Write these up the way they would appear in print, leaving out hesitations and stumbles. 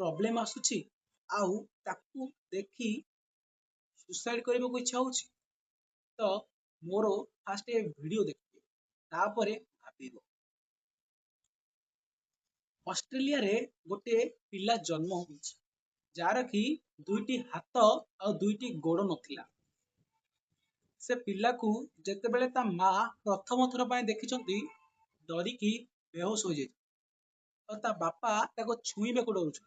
Problem आसुची आउ ताकू देखी सुसाइड करने को इच्छा होची तो मोर फास्ट ए वीडियो देखिए तापरे भाबिबो। ऑस्ट्रेलिया रे गोटे पिला जन्म होची जार कि दुईटी हाथ और दुईटी गोड़ नथिला। से पिला को जेतेबेले ता माँ प्रथम थर पाए देखिचंती डरिकी बेहोश हो जाई और ता बापा ताको छुईबे को डरुछ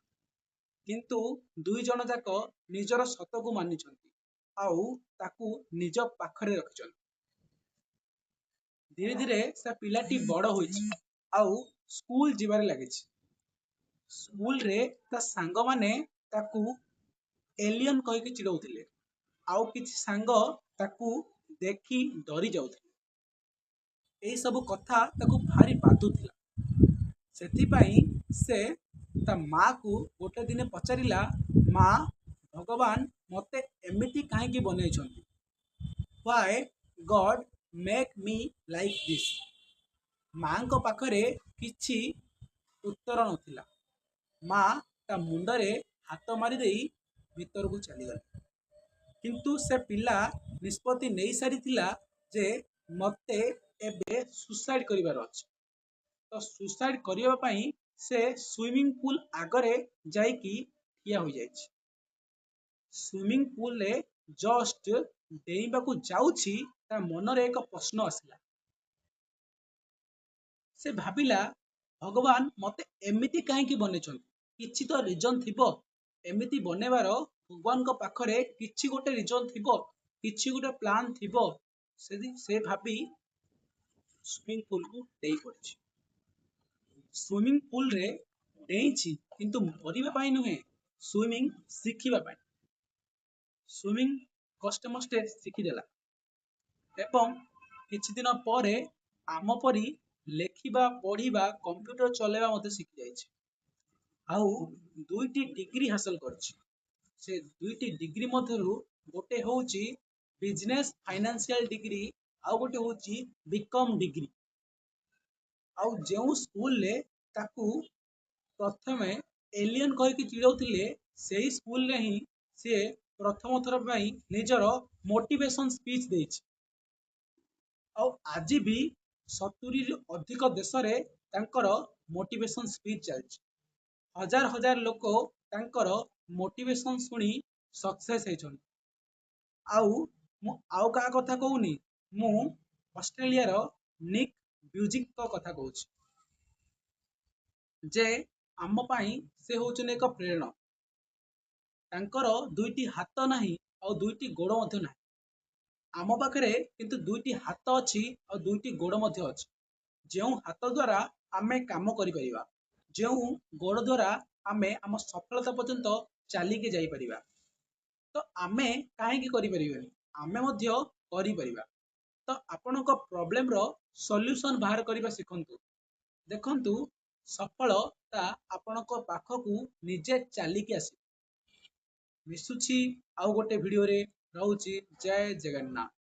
किंतु दुई जन जाक निजर सत को मानिचंती आउ ताकू निज पाखरे रखिचंती। धीरे धीरे से पिलाटी बड़ होईची आउ स्कूल जिबारे लागिची। स्कूल रे ता सांग माने ताकू एलियन कह के चिड़ौथिले आउ किछि सांग ताकू देखी डरी जाउथिले। एई सब कथा ताकू भारी बाधुथिला। सेथिपाई से ता माँ को गोटे दिन पचारिला, माँ भगवान मते एमिति काहेकि बनैछंती, why god make me like this. माँ को पाखरे किछि उत्तर नथिला। माँ ता मुंडरे हाथ मारी देई भीतर को चली गली। किंतु से पिला निष्पत्ति नहीं सारिथिला जे मते एबे सुसाइड करिवार अछि। तो सुसाइड करिवा पई से स्विमिंग पूल आगरे जाईकी ठिया हो जाईछि। स्विमिंग पूल रे जस्ट डेइबा को जाउछि ता मनरे एक प्रश्न आसिला। से भाबिला भगवान मते एमिति काहेकि बनेछन, किछि तो रीजन थिबो एमिति बनेबार। भगवान को पाखरे किछि गोटे रीजन थिबो, किछि गोटे प्लान थिबो। से भाबी स्विमिंग पूल को डेई पड़छि। स्विमिंग पूल रे डेइछि किंतु मरिबा पाई नुहे, स्विमिंग शिखिबा पाई। स्विमिंग कष्टे मष्टे शिखिदेला एवं किछि दिन परे आम परी लेखिबा पढ़िबा कंप्यूटर चलेबा मते शिखि जाइछि आउ दुईटी डिग्री हासिल करछि। से दुईटी डिग्री मध्यरु गोटे होउची बिजनेस फाइनेंशियल डिग्री आउ गोटे होउची बीकॉम डिग्री। आउ जेउ स्कूल ले ताकू प्रथमे एलियन कह के चिड़ौथिले सेही स्कूल रे ही से प्रथम थर पई निजर मोटिवेशन स्पीच देछि। आउ आज भी 70 रु अधिक देश रे तांकर मोटिवेशन स्पीच चलछि। हजार हजार लोक तांकर मोटिवेशन सुनी सक्सेस हेछन। आउ का कथा कहूनी, मु ऑस्ट्रेलिया रो निक व्यूजिक को कथा कहूछि जे आम पाई से होचन एक प्रेरणा। तांकर दुईटी हाथ नाही और दुईटी गोड़ मध्य नाही। आम पाखरे किंतु दुईटी हाथ अछि और दुईटी गोड़ मध्य अछि। जेउ हाथ द्वारा आमे काम करि परिबा, जेउ गोड़ द्वारा आमे आम सफलता पर्यंत चालिके जाई परिबा। तो आमे काहेकि करि परिबानी, आमे मध्य करि परिबा। तो आपनक प्रॉब्लम रो सॉल्यूशन बाहर करिबा सिखंतु। देखंतु सफलता आपनक पाखकू निजे चालिके आसी। मिसुछि आउ गोटे वीडियो रे रहउछि। जय जगन्नाथ।